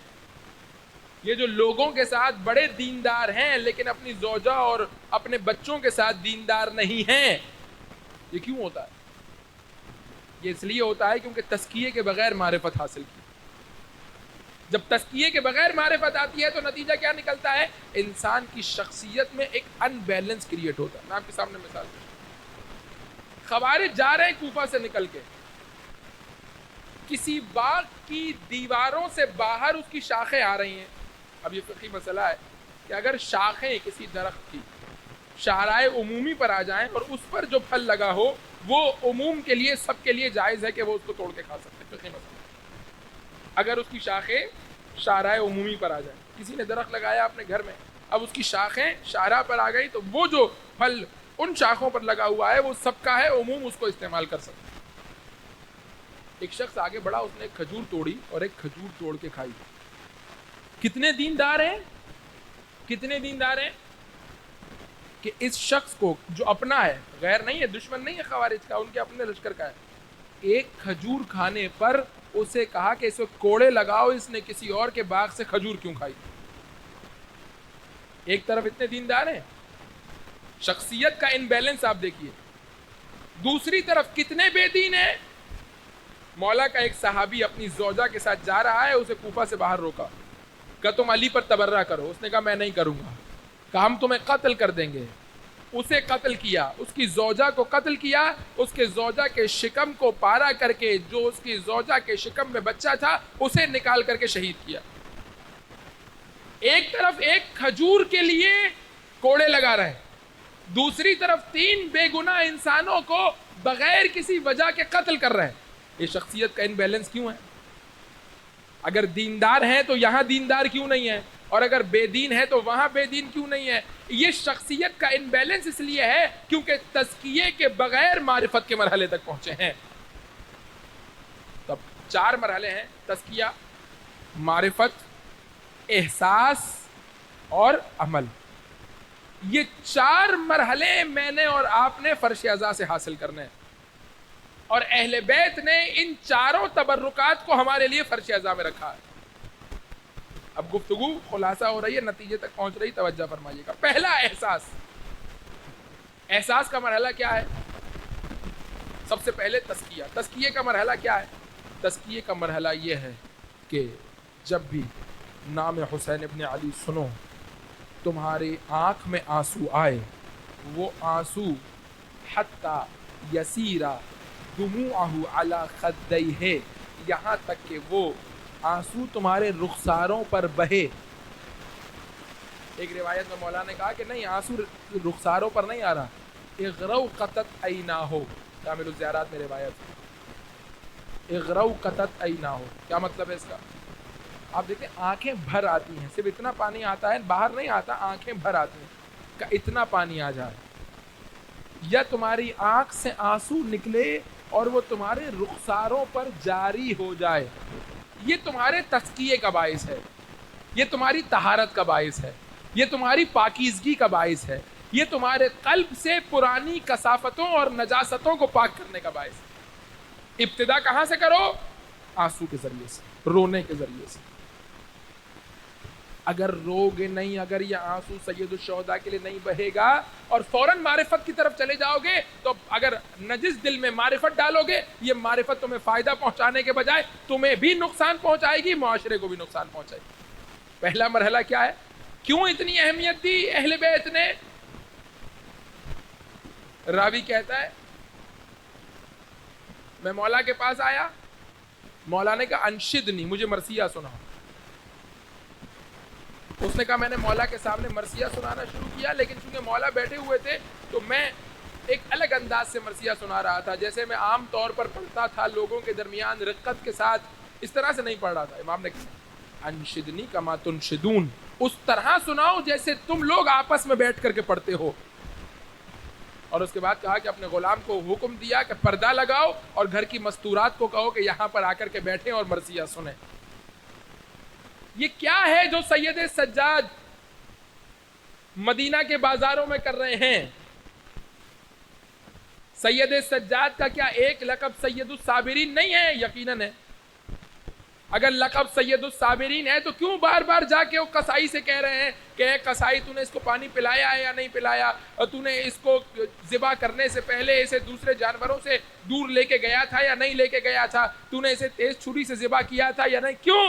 یہ جو لوگوں کے ساتھ بڑے دیندار ہیں لیکن اپنی زوجہ اور اپنے بچوں کے ساتھ دیندار نہیں ہیں، یہ کیوں ہوتا ہے؟ یہ اس لیے ہوتا ہے کیونکہ تزکیے کے بغیر معرفت حاصل کی. جب تزکیے کے بغیر معرفت آتی ہے تو نتیجہ کیا نکلتا ہے؟ انسان کی شخصیت میں ایک ان بیلنس کریٹ ہوتا ہے. میں آپ کے سامنے مثال دوں. خوارج جا رہے ہیں کوفہ سے نکل کے، کسی باغ کی دیواروں سے باہر اس کی شاخیں آ رہی ہیں. اب یہ فقہی مسئلہ ہے کہ اگر شاخیں کسی درخت کی شاہراہ عمومی پر آ جائیں اور اس پر جو پھل لگا ہو وہ عموم کے لیے، سب کے لیے جائز ہے کہ وہ اس کو توڑ کے کھا سکتے ہیں. فقہی مسئلہ اگر اس کی شاخیں شاہراہ عمومی پر آ جائیں، کسی نے درخت لگایا اپنے گھر میں، اب اس کی شاخیں شاہراہ پر آ گئی تو وہ جو پھل ان شاخوں پر لگا ہوا ہے وہ سب کا ہے، عموم اس کو استعمال کر سکتے. ایک شخص آگے بڑھا، اس نے ایک کھجور توڑی اور ایک کھجور توڑ کے کھائی. کتنے دیندار ہیں، کتنے دیندار ہیں کہ اس شخص کو جو اپنا ہے، غیر نہیں ہے، دشمن نہیں ہے خوارج کا، ان کے اپنے لشکر کا ہے، ایک کھجور کھانے پر اسے کہا کہ اسے کوڑے لگاؤ، اس نے کسی اور کے باغ سے کھجور کیوں کھائی. ایک طرف اتنے دیندار ہیں، شخصیت کا ان بیلنس آپ دیکھیے. دوسری طرف کتنے بے دین ہیں. مولا کا ایک صحابی اپنی زوجہ کے ساتھ جا رہا ہے، اسے کوفہ سے باہر روکا، کہا تم علی پر تبرہ کرو. اس نے کہا میں نہیں کروں گا. کہا ہم تمہیں قتل کر دیں گے. اسے قتل کیا، اس کی زوجہ کو قتل کیا، اس کے زوجہ کے شکم کو پارا کر کے جو اس کی زوجہ کے شکم میں بچہ تھا اسے نکال کر کے شہید کیا. ایک طرف ایک کھجور کے لیے کوڑے لگا رہے، دوسری طرف 3 بے گناہ انسانوں کو بغیر کسی وجہ کے قتل کر رہے ہیں. یہ شخصیت کا ان بیلنس کیوں ہے؟ اگر دیندار ہیں تو یہاں دیندار کیوں نہیں ہے، اور اگر بے دین ہے تو وہاں بے دین کیوں نہیں ہے؟ یہ شخصیت کا ان بیلنس اس لیے ہے کیونکہ تزکیے کے بغیر معرفت کے مرحلے تک پہنچے ہیں. تب 4 مرحلے ہیں: تزکیہ، معرفت، احساس اور عمل. یہ 4 مرحلے میں نے اور آپ نے فرش اعضاء سے حاصل کرنے ہیں، اور اہل بیت نے ان 4 تبرکات کو ہمارے لیے فرش اعضاء میں رکھا ہے. اب گفتگو خلاصہ ہو رہی ہے، نتیجے تک پہنچ رہی، توجہ فرمائیے گا. پہلا احساس. احساس کا مرحلہ کیا ہے؟ سب سے پہلے تزکیہ. تزکیے کا مرحلہ کیا ہے؟ تزکیے کا مرحلہ یہ ہے کہ جب بھی نام حسین ابن علی سنو تمہاری آنکھ میں آنسو آئے، وہ آنسو حتی یسیرا دموعہ علی خدیہ، یہاں تک کہ وہ آنسو تمہارے رخساروں پر بہے. ایک روایت میں مولا نے کہا کہ نہیں، آنسو رخساروں پر نہیں آ رہا، اغروقتت عیناہو. کامل الزیارات میں روایت ہے اغروقتت عیناہو. کیا مطلب ہے اس کا؟ آپ دیکھیں آنکھیں بھر آتی ہیں، صرف اتنا پانی آتا ہے، باہر نہیں آتا، آنکھیں بھر آتی ہیں کہ اتنا پانی آ جائے، یا تمہاری آنکھ سے آنسو نکلے اور وہ تمہارے رخساروں پر جاری ہو جائے. یہ تمہارے تزکیے کا باعث ہے، یہ تمہاری طہارت کا باعث ہے، یہ تمہاری پاکیزگی کا باعث ہے، یہ تمہارے قلب سے پرانی کثافتوں اور نجاستوں کو پاک کرنے کا باعث ہے. ابتدا کہاں سے کرو؟ آنسو کے ذریعے سے، رونے کے ذریعے سے. اگر رو گے نہیں، اگر یہ آنسو سید الشہداء کے لیے نہیں بہے گا اور فوراً معرفت کی طرف چلے جاؤ گے، تو اگر نجس دل میں معرفت ڈالو گے، یہ معرفت تمہیں فائدہ پہنچانے کے بجائے تمہیں بھی نقصان پہنچائے گی، معاشرے کو بھی نقصان پہنچائے گی. پہلا مرحلہ کیا ہے؟ کیوں اتنی اہمیت دی اہل بیت نے؟ راوی کہتا ہے میں مولا کے پاس آیا، مولا نے کہا انشدنی، مجھے مرثیہ سناؤ. اس نے کہا میں نے مولا کے سامنے مرثیہ سنانا شروع کیا، لیکن چونکہ مولا بیٹھے ہوئے تھے تو میں ایک الگ انداز سے مرثیہ سنا رہا تھا، جیسے میں عام طور پر پڑھتا تھا لوگوں کے درمیان رقت کے ساتھ، اس طرح سے نہیں پڑھ رہا تھا. امام نے کہا انشدنی کما تنشدون، اس طرح سناؤ جیسے تم لوگ آپس میں بیٹھ کر کے پڑھتے ہو. اور اس کے بعد کہا کہ اپنے غلام کو حکم دیا کہ پردہ لگاؤ اور گھر کی مستورات کو کہو کہ یہاں پر آ کر کے بیٹھیں اور مرثیہ سنیں. یہ کیا ہے جو سید سجاد مدینہ کے بازاروں میں کر رہے ہیں؟ سید سجاد کا کیا ایک لقب سید الصابرین نہیں ہے؟ یقیناً ہے. اگر لقب سید الصابرین ہے تو کیوں بار بار جا کے وہ قصائی سے کہہ رہے ہیں کہ اے قصائی تو نے اس کو پانی پلایا ہے یا نہیں پلایا، اور تو نے اس کو ذبح کرنے سے پہلے اسے دوسرے جانوروں سے دور لے کے گیا تھا یا نہیں لے کے گیا تھا، تو نے اسے تیز چھری سے ذبح کیا تھا یا نہیں؟ کیوں؟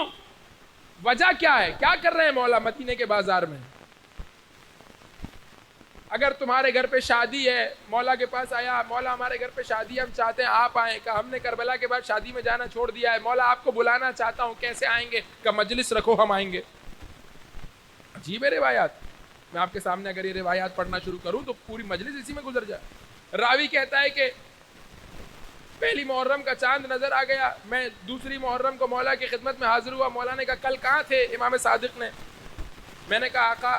وجہ کیا ہے؟ کیا کر رہے ہیں مولا مدینے کے بازار میں؟ اگر تمہارے گھر پہ شادی ہے، مولا کے پاس آیا، مولا ہمارے گھر پہ شادی ہے، ہم چاہتے ہیں آپ آئیں. کہ ہم نے کربلا کے بعد شادی میں جانا چھوڑ دیا ہے، مولا آپ کو بلانا چاہتا ہوں، کیسے آئیں گے؟ کہ مجلس رکھو ہم آئیں گے. عجیب ہے روایات. میں آپ کے سامنے اگر یہ روایات پڑھنا شروع کروں تو پوری مجلس اسی میں گزر جائے. راوی کہتا ہے کہ پہلی محرم کا چاند نظر آ گیا، میں دوسری محرم کو مولا کی خدمت میں حاضر ہوا. مولا نے کہا کل کہاں تھے امام صادق نے؟ میں نے کہا آقا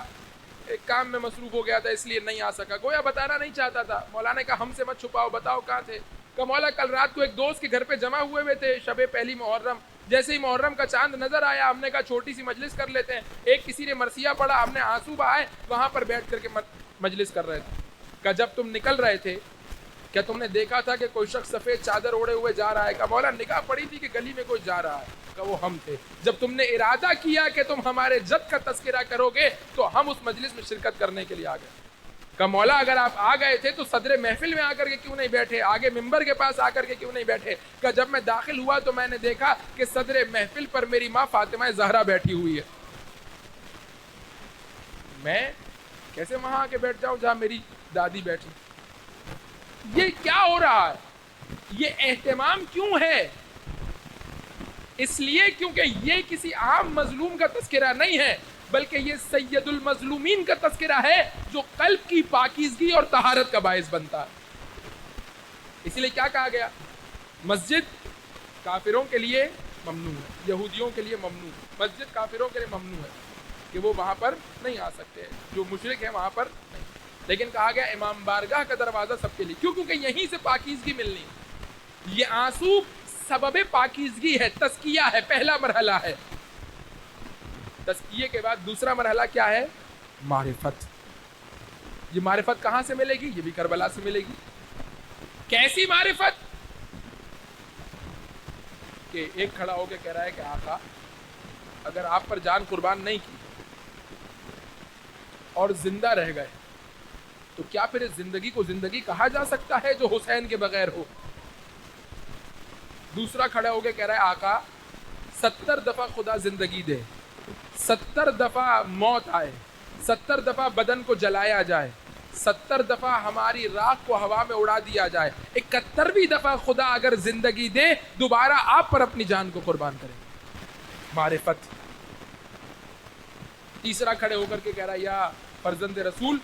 ایک کام میں مصروف ہو گیا تھا اس لیے نہیں آ سکا. گویا بتانا نہیں چاہتا تھا. مولا نے کہا ہم سے مت چھپاؤ، بتاؤ کہاں تھے؟ کہ مولا کل رات کو ایک دوست کے گھر پہ جمع ہوئے تھے شب پہلی محرم، جیسے ہی محرم کا چاند نظر آیا ہم نے کہا چھوٹی سی مجلس کر لیتے ہیں. ایک کسی نے مرثیہ پڑھا، ہم نے آنسو بہائے، وہاں پر بیٹھ کر کے مجلس کر رہے تھے. کہ جب تم نکل رہے تھے کیا تم نے دیکھا تھا کہ کوئی شخص سفید چادر اوڑے ہوئے جا رہا ہے؟ کہ مولا نگاہ پڑی تھی کہ گلی میں کوئی جا رہا ہے. کہ وہ ہم تھے. جب تم نے ارادہ کیا کہ تم ہمارے جد کا تذکرہ کرو گے تو ہم اس مجلس میں شرکت کرنے کے لیے آ گئے. کہ مولا اگر آپ آ گئے تھے تو صدر محفل میں آ کر کے کیوں نہیں بیٹھے، آگے ممبر کے پاس آ کر کے کیوں نہیں بیٹھے؟ کہ جب میں داخل ہوا تو میں نے دیکھا کہ صدر محفل پر میری ماں فاطمہ زہرا بیٹھی ہوئی ہے. میں کیسے وہاں آ کے بیٹھ جاؤں جہاں میری دادی بیٹھی؟ یہ کیا ہو رہا ہے؟ یہ اہتمام کیوں ہے؟ اس لیے کیونکہ یہ کسی عام مظلوم کا تذکرہ نہیں ہے، بلکہ یہ سید المظلومین کا تذکرہ ہے جو قلب کی پاکیزگی اور طہارت کا باعث بنتا ہے. اسی لیے کیا کہا گیا؟ مسجد کافروں کے لیے ممنوع ہے، یہودیوں کے لیے ممنوع ہے. مسجد کافروں کے لیے ممنوع ہے کہ وہ وہاں پر نہیں آ سکتے، جو مشرک ہیں وہاں پر نہیں. لیکن کہا گیا امام بارگاہ کا دروازہ سب کے لیے. کیوں؟ کیونکہ یہیں سے پاکیزگی ملنی. یہ آنسو سبب پاکیزگی ہے، تزکیہ ہے، پہلا مرحلہ ہے. تزکیے کے بعد دوسرا مرحلہ کیا ہے؟ معرفت. یہ معرفت کہاں سے ملے گی؟ یہ بھی کربلا سے ملے گی. کیسی معرفت؟ کہ ایک کھڑا ہو کے کہہ رہا ہے کہ آقا اگر آپ پر جان قربان نہیں کی اور زندہ رہ گئے تو کیا پھر اس زندگی کو زندگی کہا جا سکتا ہے جو حسین کے بغیر ہو؟ دوسرا کھڑا ہو کے کہہ رہا ہے آقا 70 دفعہ خدا زندگی دے، 70 دفعہ موت آئے، 70 دفعہ بدن کو جلایا جائے، 70 دفعہ ہماری راکھ کو ہوا میں اڑا دیا جائے، 71ویں دفعہ خدا اگر زندگی دے دوبارہ آپ پر اپنی جان کو قربان کریں۔ معرفت۔ تیسرا کھڑے ہو کر کے کہہ رہا ہے یا فرزند رسول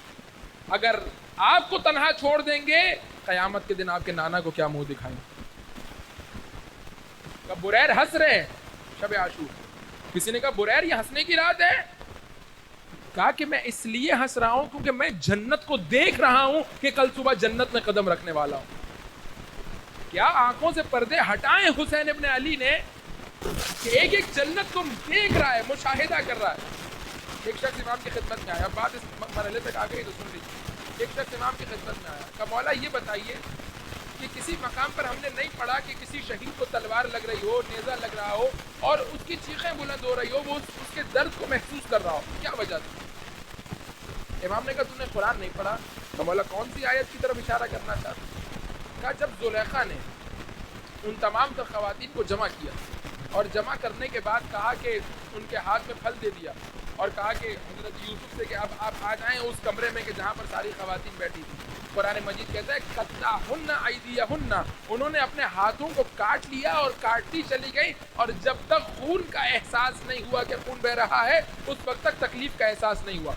اگر آپ کو تنہا چھوڑ دیں گے قیامت کے دن آپ کے نانا کو کیا منہ دکھائیں؟ کہا بریر ہنس رہے ہیں شب عاشور۔ کسی نے کہا بریر یہ ہنسنے کی رات ہے؟ کہا کہ میں اس لیے ہنس رہا ہوں کیونکہ میں جنت کو دیکھ رہا ہوں کہ کل صبح جنت میں قدم رکھنے والا ہوں۔ کیا آنکھوں سے پردے ہٹائیں حسین ابن علی نے کہ ایک ایک جنت کو دیکھ رہا ہے، مشاہدہ کر رہا ہے۔ ایک شخص امام کی خدمت میں آیا، بات اس مرحلے تک آ گئی تو سن لیجیے۔ ایک شخص امام کی خدمت میں آیا، کہا مولا یہ بتائیے کہ کسی مقام پر ہم نے نہیں پڑھا کہ کسی شہید کو تلوار لگ رہی ہو، نیزہ لگ رہا ہو اور اس کی چیخیں بلند ہو رہی ہو، وہ اس کے درد کو محسوس کر رہا ہو، کیا وجہ تھی؟ امام نے کہا تم نے قرآن نہیں پڑھا؟ تو مولا کون سی آیت کی طرف اشارہ کرنا چاہتا؟ کہا جب زلیخا نے ان تمام تر خواتین کو جمع کیا اور جمع کرنے کے بعد کہا کہ ان کے ہاتھ میں پھل دے دیا اور کہا کہ حضرت یوسف سے کہ اب آپ آ جائیں اس کمرے میں کہ جہاں پر ساری خواتین بیٹھی تھی، قرآن مجید کہتا ہے قطعہن ایدیہن، انہوں نے اپنے ہاتھوں کو کاٹ لیا اور کاٹتی چلی گئی اور جب تک خون کا احساس نہیں ہوا کہ خون بہ رہا ہے اس وقت تک تکلیف کا احساس نہیں ہوا۔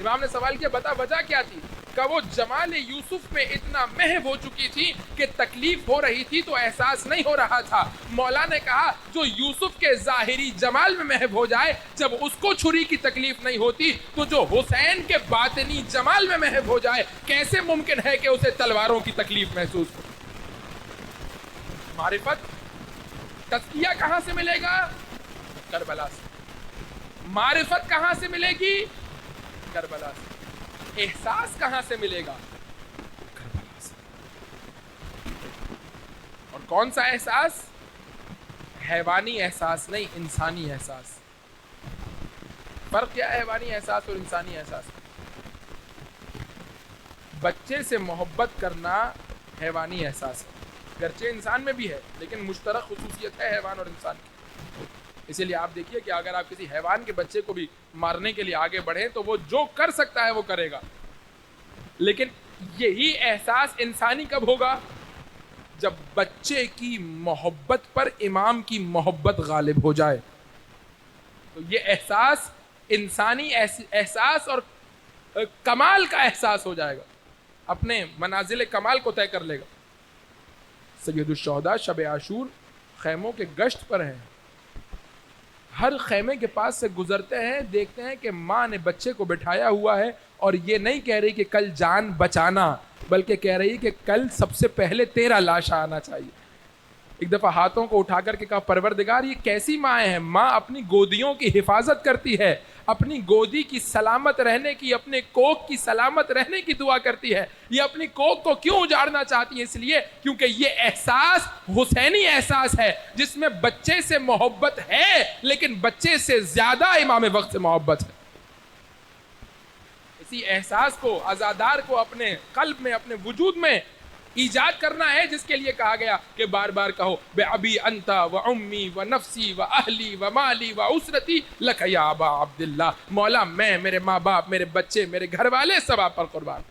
امام نے سوال کیا بتا وجہ کیا تھی؟ کہ وہ جمال یوسف میں اتنا محو ہو چکی تھی کہ تکلیف ہو رہی تھی تو احساس نہیں ہو رہا تھا۔ مولا نے کہا جو یوسف کے ظاہری جمال میں محو ہو جائے جب اس کو چھری کی تکلیف نہیں ہوتی تو جو حسین کے باطنی جمال میں محو ہو جائے کیسے ممکن ہے کہ اسے تلواروں کی تکلیف محسوس ہو؟ معرفت۔ تزکیہ کہاں سے ملے گا؟ کربلا سے۔ معرفت کہاں سے ملے گی؟ کربلا سے۔ احساس کہاں سے ملے گا؟ کربلا سے۔ اور کون سا احساس؟ حیوانی احساس نہیں، انسانی احساس۔ فرق کیا ہے حیوانی احساس اور انسانی احساس؟ بچے سے محبت کرنا حیوانی احساس ہے، گرچہ انسان میں بھی ہے لیکن مشترک خصوصیت ہے حیوان اور انسان کی۔ اسی لیے آپ دیکھیے کہ اگر آپ کسی حیوان کے بچے کو بھی مارنے کے لیے آگے بڑھیں تو وہ جو کر سکتا ہے وہ کرے گا، لیکن یہی احساس انسانی کب ہوگا؟ جب بچے کی محبت پر امام کی محبت غالب ہو جائے تو یہ احساس انسانی احساس اور کمال کا احساس ہو جائے گا، اپنے منازل کمال کو طے کر لے گا۔ سید الشہداء شب عاشور خیموں کے گشت پر ہیں، ہر خیمے کے پاس سے گزرتے ہیں، دیکھتے ہیں کہ ماں نے بچے کو بٹھایا ہوا ہے اور یہ نہیں کہہ رہی کہ کل جان بچانا بلکہ کہہ رہی کہ کل سب سے پہلے تیرا لاش آنا چاہیے۔ ایک دفعہ ہاتھوں کو اٹھا کر کے کہا پروردگار یہ کیسی ماں ہے؟ ماں اپنی گودیوں کی حفاظت کرتی ہے، اپنی گودی کی سلامت رہنے کی، اپنے کوکھ کی سلامت رہنے کی دعا کرتی ہے، یہ اپنی کوکھ کو کیوں اجاڑنا چاہتی ہے؟ اس لیے کیونکہ یہ احساس حسینی احساس ہے جس میں بچے سے محبت ہے لیکن بچے سے زیادہ امام وقت سے محبت ہے۔ اسی احساس کو عزادار کو اپنے قلب میں، اپنے وجود میں ایجاد کرنا ہے جس کے لیے کہا گیا کہ بار بار کہو بے ابی انتا و امی و نفسی و اہلی و مالی و اسرتی لک یا ابا عبداللہ، مولا میں، میرے ماں باپ، میرے بچے، میرے گھر والے سب آپ پر قربان۔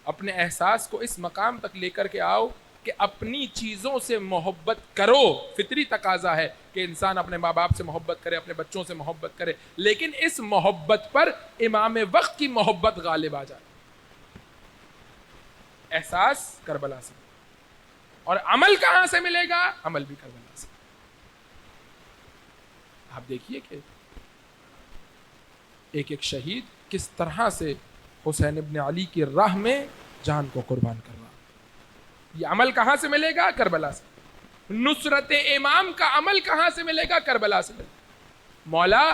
اپنے احساس کو اس مقام تک لے کر کے آؤ کہ اپنی چیزوں سے محبت کرو۔ فطری تقاضا ہے کہ انسان اپنے ماں باپ سے محبت کرے، اپنے بچوں سے محبت کرے، لیکن اس محبت پر امام وقت کی محبت غالب آ جائے۔ احساس کربلا سے، اور عمل کہاں سے ملے گا؟ عمل بھی کربلا سے۔ آپ دیکھیے کہ ایک ایک شہید کس طرح سے حسین ابن علی کی راہ میں جان کو قربان کر رہا۔ یہ عمل کہاں سے ملے گا؟ کربلا سے۔ نصرت امام کا عمل کہاں سے ملے گا؟ کربلا سے ملے گا۔ مولا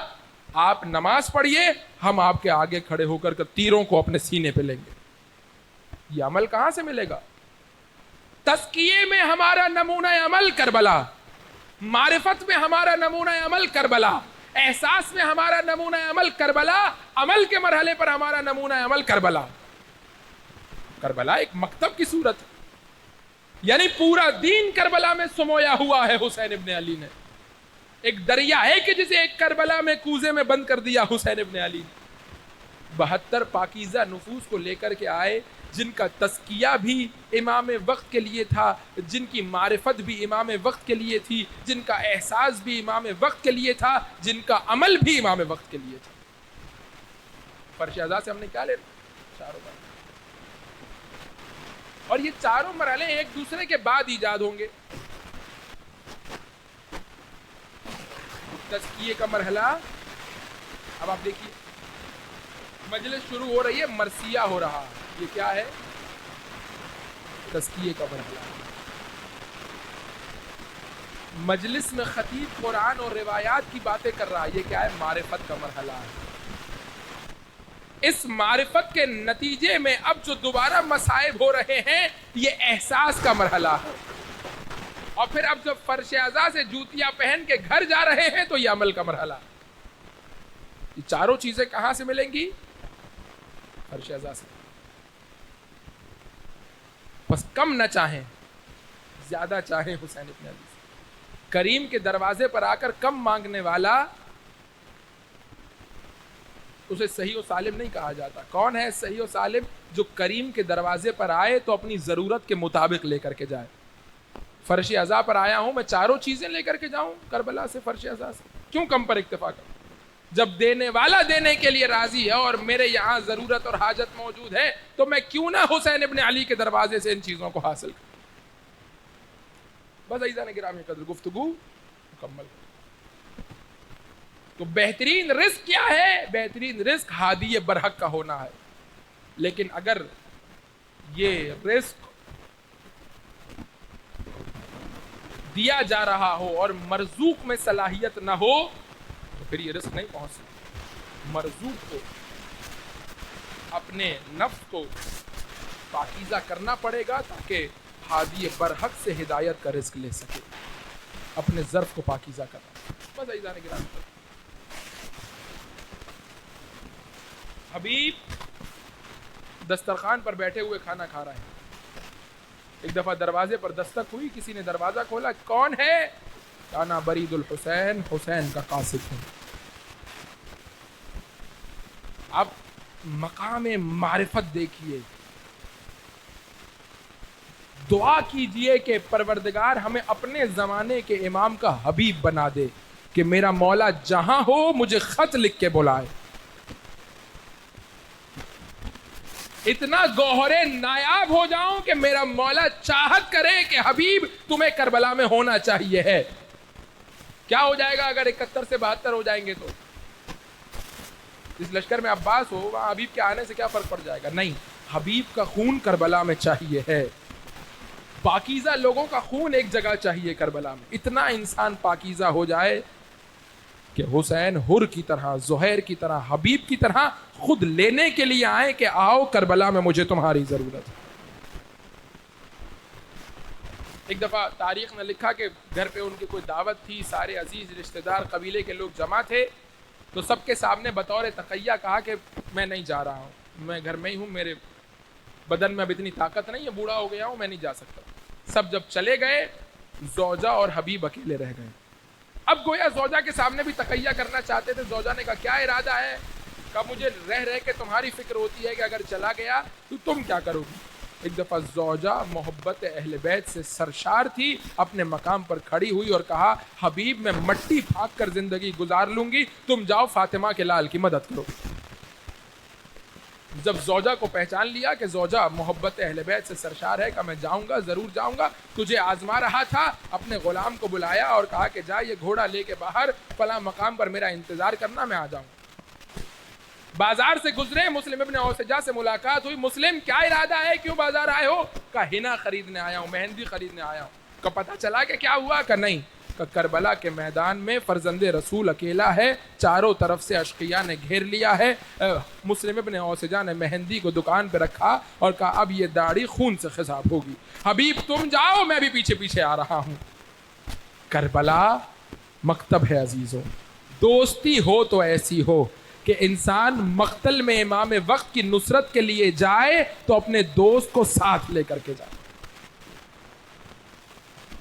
آپ نماز پڑھیے، ہم آپ کے آگے کھڑے ہو کر تیروں کو اپنے سینے پہ لیں گے۔ یہ عمل کہاں سے ملے گا؟ تزکیے میں ہمارا نمونہ عمل کربلا، معرفت میں ہمارا نمونہ عمل کربلا، احساس میں ہمارا نمونہ عمل کربلا، عمل کے مرحلے پر ہمارا نمونہ عمل کربلا۔ کربلا ایک مکتب کی صورت ہے۔ یعنی پورا دین کربلا میں سمویا ہوا ہے حسین ابن علی نے. ایک دریا ہے کہ جسے ایک کربلا میں کوزے میں بند کر دیا حسین ابن علی نے. 72 پاکیزہ نفوس کو لے کر کے آئے جن کا تزکیہ بھی امام وقت کے لیے تھا, جن کی معرفت بھی امام وقت کے لیے تھی, جن کا احساس بھی امام وقت کے لیے تھا, جن کا عمل بھی امام وقت کے لیے تھا. فرش اعضاء سے ہم نے کیا لینا؟ چاروں مرحلے. اور یہ چاروں مرحلے ایک دوسرے کے بعد ایجاد ہوں گے. تزکیے کا مرحلہ, اب آپ دیکھیے مجلس شروع ہو رہی ہے, مرثیہ ہو رہا ہے. یہ کیا ہے؟ تزکیے کا مرحلہ. مجلس میں خطیب قرآن اور روایات کی باتیں کر رہا ہے. یہ کیا ہے؟ معرفت کا مرحلہ ہے. اس معرفت کے نتیجے میں اب جو دوبارہ مصائب ہو رہے ہیں یہ احساس کا مرحلہ ہے. اور پھر اب جب فرش اعضاء سے جوتیاں پہن کے گھر جا رہے ہیں تو یہ عمل کا مرحلہ. یہ چاروں چیزیں کہاں سے ملیں گی؟ فرش اعضاء سے. بس کم نہ چاہیں, زیادہ چاہیں حسین ابن علی سے. کریم کے دروازے پر آ کر کم مانگنے والا اسے صحیح و سالم نہیں کہا جاتا. کون ہے صحیح و سالم؟ جو کریم کے دروازے پر آئے تو اپنی ضرورت کے مطابق لے کر کے جائے. فرش اعضاء پر آیا ہوں, میں چاروں چیزیں لے کر کے جاؤں کربلا سے فرش اعضاء سے, کیوں کم پر اکتفا کروں؟ جب دینے والا دینے کے لیے راضی ہے اور میرے یہاں ضرورت اور حاجت موجود ہے تو میں کیوں نہ حسین ابن علی کے دروازے سے ان چیزوں کو حاصل کروں. بس عزیزان گرامی قدر گفتگو مکمل. تو بہترین رزق کیا ہے؟ بہترین رزق ہادی برحق کا ہونا ہے. لیکن اگر یہ رزق دیا جا رہا ہو اور مرزوق میں صلاحیت نہ ہو تو پھر یہ رزق نہیں پہنچ سکتا. مرزوق کو اپنے نفس کو پاکیزہ کرنا پڑے گا تاکہ ہادی برحق سے ہدایت کا رزق لے سکے. اپنے ظرف کو پاکیزہ کرنا. بس عزیزان گرامی, حبیب دسترخوان پر بیٹھے ہوئے کھانا کھا رہے ہیں. ایک دفعہ دروازے پر دستک ہوئی, کسی نے دروازہ کھولا. کون ہے؟ کانا برید الحسین, حسین کا قاصد ہے. اب مقام معرفت دیکھیے. دعا کیجئے کہ پروردگار ہمیں اپنے زمانے کے امام کا حبیب بنا دے, کہ میرا مولا جہاں ہو مجھے خط لکھ کے بلائے. اتنا گوہرے نایاب ہو جاؤں کہ میرا مولا چاہت کرے کہ حبیب تمہیں کربلا میں ہونا چاہیے ہے. کیا ہو جائے گا اگر 71 سے 72 ہو جائیں گے تو؟ اس لشکر میں عباس ہو, وہاں حبیب کے آنے سے کیا فرق پڑ جائے گا؟ نہیں, حبیب کا خون کربلا میں چاہیے ہے. پاکیزہ لوگوں کا خون ایک جگہ چاہیے کربلا میں. اتنا انسان پاکیزہ ہو جائے کہ حسین حر کی طرح, زہیر کی طرح, حبیب کی طرح خود لینے کے لیے آئے کہ آؤ کربلا میں مجھے تمہاری ضرورت ہے. ایک دفعہ تاریخ نے لکھا کہ گھر پہ ان کی کوئی دعوت تھی, سارے عزیز رشتہ دار قبیلے کے لوگ جمع تھے, تو سب کے سامنے بطور تقیہ کہا کہ میں نہیں جا رہا ہوں, میں گھر میں ہی ہوں, میرے بدن میں اب اتنی طاقت نہیں ہے, بوڑھا ہو گیا ہوں, میں نہیں جا سکتا. سب جب چلے گئے, زوجہ اور حبیب اکیلے رہ گئے. اب گویا زوجہ کے سامنے بھی تقیہ کرنا چاہتے تھے. زوجہ نے کہا کیا ارادہ ہے؟ کہا مجھے رہ رہ کے تمہاری فکر ہوتی ہے کہ اگر چلا گیا تو تم کیا کرو گی. ایک دفعہ زوجہ محبت اہل بیت سے سرشار تھی, اپنے مقام پر کھڑی ہوئی اور کہا حبیب میں مٹی پھاک کر زندگی گزار لوں گی, تم جاؤ فاطمہ کے لال کی مدد کرو. جب زوجہ کو پہچان لیا کہ زوجہ محبت اہل بیت سے سرشار ہے, کہ میں جاؤں گا, ضرور جاؤں گا, تجھے آزما رہا تھا, اپنے غلام کو بلایا اور کہا کہ جا یہ گھوڑا لے کے باہر فلاں مقام پر میرا انتظار کرنا, میں آ جاؤں. بازار سے گزرے, مسلم ابن اوسجہ سے ملاقات ہوئی. مسلم کیا ارادہ ہے, کیوں بازار آئے ہو؟ کہا ہنا خریدنے آیا ہوں, مہندی خریدنے آیا ہوں. کہ پتہ چلا کہ کیا ہوا؟ کہ نہیں. کہ کربلا کے میدان میں فرزند رسول اکیلا ہے, چاروں طرف سے اشقیاء نے گھیر لیا ہے. مسلم ابن اوسجہ نے مہندی کو دکان پہ رکھا اور کہا اب یہ داڑھی خون سے خضاب ہوگی, حبیب تم جاؤ, میں بھی پیچھے پیچھے آ رہا ہوں. کربلا مکتب ہے عزیزوں. دوستی ہو تو ایسی ہو کہ انسان مقتل میں امام وقت کی نصرت کے لیے جائے تو اپنے دوست کو ساتھ لے کر کے جائے.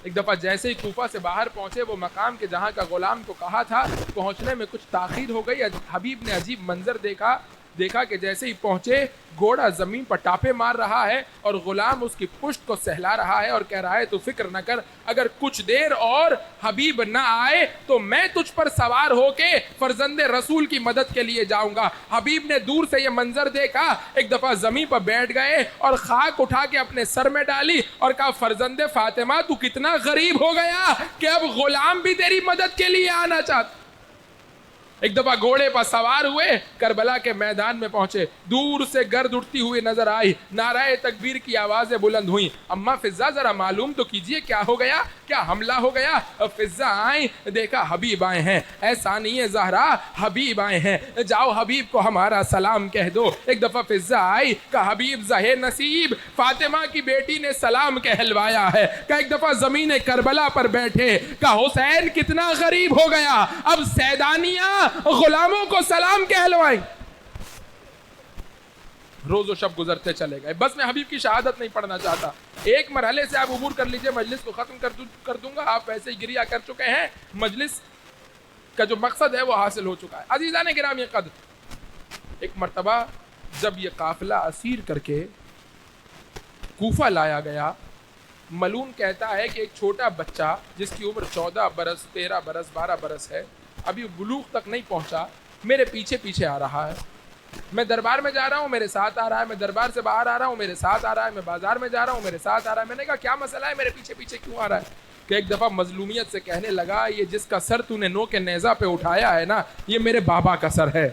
ایک دفعہ جیسے ہی کوفہ سے باہر پہنچے وہ مقام کے جہاں کا غلام کو کہا تھا، پہنچنے میں کچھ تاخیر ہو گئی۔ حبیب نے عجیب منظر دیکھا کہ جیسے ہی پہنچے گھوڑا زمین پر ٹاپے مار رہا ہے اور غلام اس کی پشت کو سہلا رہا ہے اور کہہ رہا ہے تو فکر نہ کر، اگر کچھ دیر اور حبیب نہ آئے تو میں تجھ پر سوار ہو کے فرزند رسول کی مدد کے لیے جاؤں گا۔ حبیب نے دور سے یہ منظر دیکھا، ایک دفعہ زمین پر بیٹھ گئے اور خاک اٹھا کے اپنے سر میں ڈالی اور کہا فرزند فاطمہ تو کتنا غریب ہو گیا کہ اب غلام بھی تیری مدد کے لیے آنا چاہتا۔ ایک دفعہ گھوڑے پر سوار ہوئے کربلا کے میدان میں پہنچے، دور سے گرد اٹھتی ہوئی نظر آئی، نعرہ تکبیر کی آوازیں بلند ہوئیں۔ اما فضہ ذرا معلوم تو کیجئے کیا ہو گیا، کیا حملہ ہو گیا؟ فضہ آئیں، دیکھا حبیب آئے ہیں، اے ثانی زہرا حبیب آئے ہیں، جاؤ حبیب کو ہمارا سلام کہہ دو۔ ایک دفعہ فضہ آئی، کہ حبیب زہ نصیب فاطمہ کی بیٹی نے سلام کہلوایا ہے۔ کہ ایک دفعہ زمین کربلا پر بیٹھے، کہ حسین کتنا غریب ہو گیا، اب سیدانیہ غلاموں کو سلام کہلوائیں۔ روز و شب گزرتے چلے گئے، بس میں حبیب کی شہادت نہیں پڑھنا چاہتا، ایک مرحلے سے آپ عبور کر لیجئے، مجلس کو ختم کر دوں گا، آپ ویسے ہی گریہ کر چکے ہیں، مجلس کا جو مقصد ہے وہ حاصل ہو چکا ہے۔ عزیزان گرامی قدر، ایک مرتبہ جب یہ قافلہ اسیر کر کے کوفہ لایا گیا، ملون کہتا ہے کہ ایک چھوٹا بچہ جس کی عمر 14 برس 13 برس 12 برس ہے، ابھی بلوغ تک نہیں پہنچا، میرے پیچھے پیچھے آ رہا ہے۔ میں دربار میں جا رہا ہوں، میرے ساتھ آ رہا ہے، میں دربار سے باہر آ رہا ہوں، میرے ساتھ آ رہا ہے، میں بازار میں جا رہا ہوں، میرے ساتھ آ رہا ہے۔ میں نے کہا کیا مسئلہ ہے، میرے پیچھے پیچھے کیوں آ رہا ہے؟ کہ ایک دفعہ مظلومیت سے کہنے لگا یہ جس کا سر تو نے نو کے نیزہ پہ اٹھایا ہے نا، یہ میرے بابا کا سر ہے۔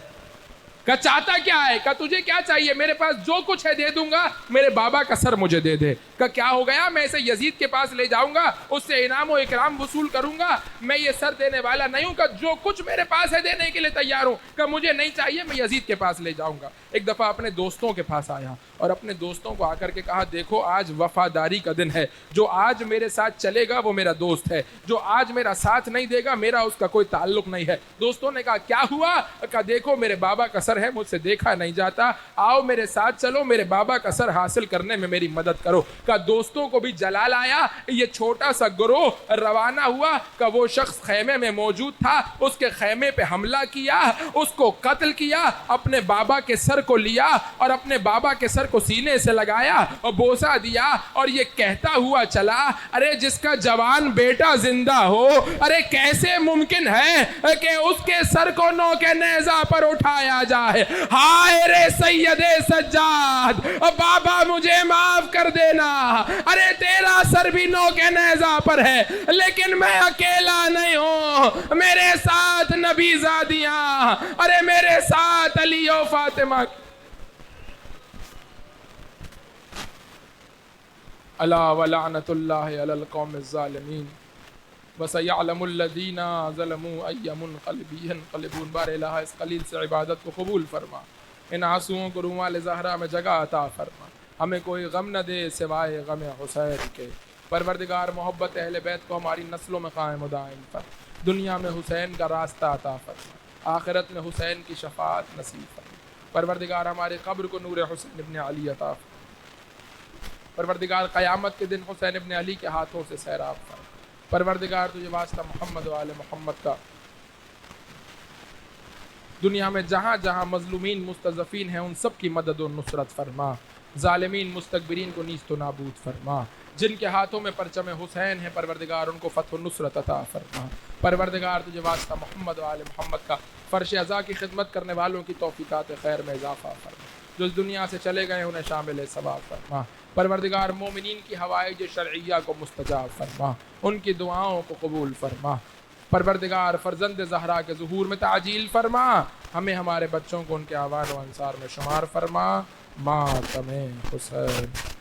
کہ چاہتا کیا ہے؟ کہ تجھے کیا چاہیے؟ میرے پاس جو کچھ ہے دے دوں گا، میرے بابا کا سر مجھے دے دے۔ کہ کیا ہو گیا؟ میں اسے یزید کے پاس لے جاؤں گا، اس سے انعام و اکرام وصول کروں گا، میں یہ سر دینے والا نہیں ہوں، کہ جو کچھ میرے پاس ہے دینے کے لیے تیار ہوں، کہ مجھے نہیں چاہیے، میں یزید کے پاس لے جاؤں گا۔ ایک دفعہ اپنے دوستوں کے پاس آیا اور اپنے دوستوں کو آ کر کے کہا دیکھو آج وفاداری کا دن ہے، جو آج میرے ساتھ چلے گا وہ میرا دوست ہے، جو آج میرا ساتھ نہیں دے گا میرا اس کا کوئی تعلق نہیں ہے۔ دوستوں نے کہا کیا ہوا؟ کہا دیکھو میرے بابا کا سر ہے، مجھ سے دیکھا نہیں جاتا، آؤ میرے ساتھ چلو، میرے بابا کا سر حاصل کرنے میں میری مدد کرو۔ کہ دوستوں کو بھی جلال آیا، یہ چھوٹا سا گروہ روانہ ہوا، کہ وہ شخص خیمے میں موجود تھا، اس کے خیمے پہ حملہ کیا، اس کو قتل کیا، اپنے بابا کے سر کو لیا اور اپنے بابا کے سر کو سینے سے لگایا اور بوسہ دیا اور یہ کہتا ہوا چلا ارے جس کا جوان بیٹا زندہ ہو، ارے کیسے ممکن ہے کہ اس کے سر کو نو کے نیزہ پر اٹھایا جائے؟ ہائے رے سید سجاد، بابا مجھے معاف کر دینا، ارے تیرا سر بھی نو کے نیزہ پر ہے، لیکن میں اکیلا نہیں ہوں، میرے ساتھ نبی زادیاں، ارے میرے ساتھ علی و فاطمہ۔ الا ولعنت اللہ علی القوم الظالمین وسیعلم الذین ظلموا ای منقلب ینقلبون۔ بار الہ اس قلیل سے عبادت کو قبول فرما، ان آنسوؤں کو رومال زہرا میں جگہ عطا فرما، ہمیں کوئی غم نہ دے سوائے غم حسین کے۔ پروردگار محبت اہل بیت کو ہماری نسلوں میں قائم و دائم فرما، دنیا میں حسین کا راستہ عطا فرما، آخرت میں حسین کی شفاعت نصیب فرما۔ پروردگار ہمارے قبر کو نور حسین ابن علی عطا فرما۔ پروردگار قیامت کے دن حسین ابن علی کے ہاتھوں سے سیراب فرما۔ پروردگار تجھے واسطہ محمد و آل محمد کا دنیا میں جہاں جہاں مظلومین مستضعفین ہیں ان سب کی مدد و نصرت فرما، ظالمین مستکبرین کو نیست و نابود فرما، جن کے ہاتھوں میں پرچم حسین ہے پروردگار ان کو فتح و نصرت عطا فرما۔ پروردگار تجھے واسطہ محمد و آل محمد کا فرش عزا کی خدمت کرنے والوں کی توفیقات خیر میں اضافہ فرما، جو اس دنیا سے چلے گئے انہیں شامل ثواب فرما۔ پروردگار مومنین کی حوائج شرعیہ کو مستجاب فرما، ان کی دعاؤں کو قبول فرما۔ پروردگار فرزند زہرا کے ظہور میں تعجیل فرما، ہمیں ہمارے بچوں کو ان کے آوان و انصار میں شمار فرما۔ ماتم حسین۔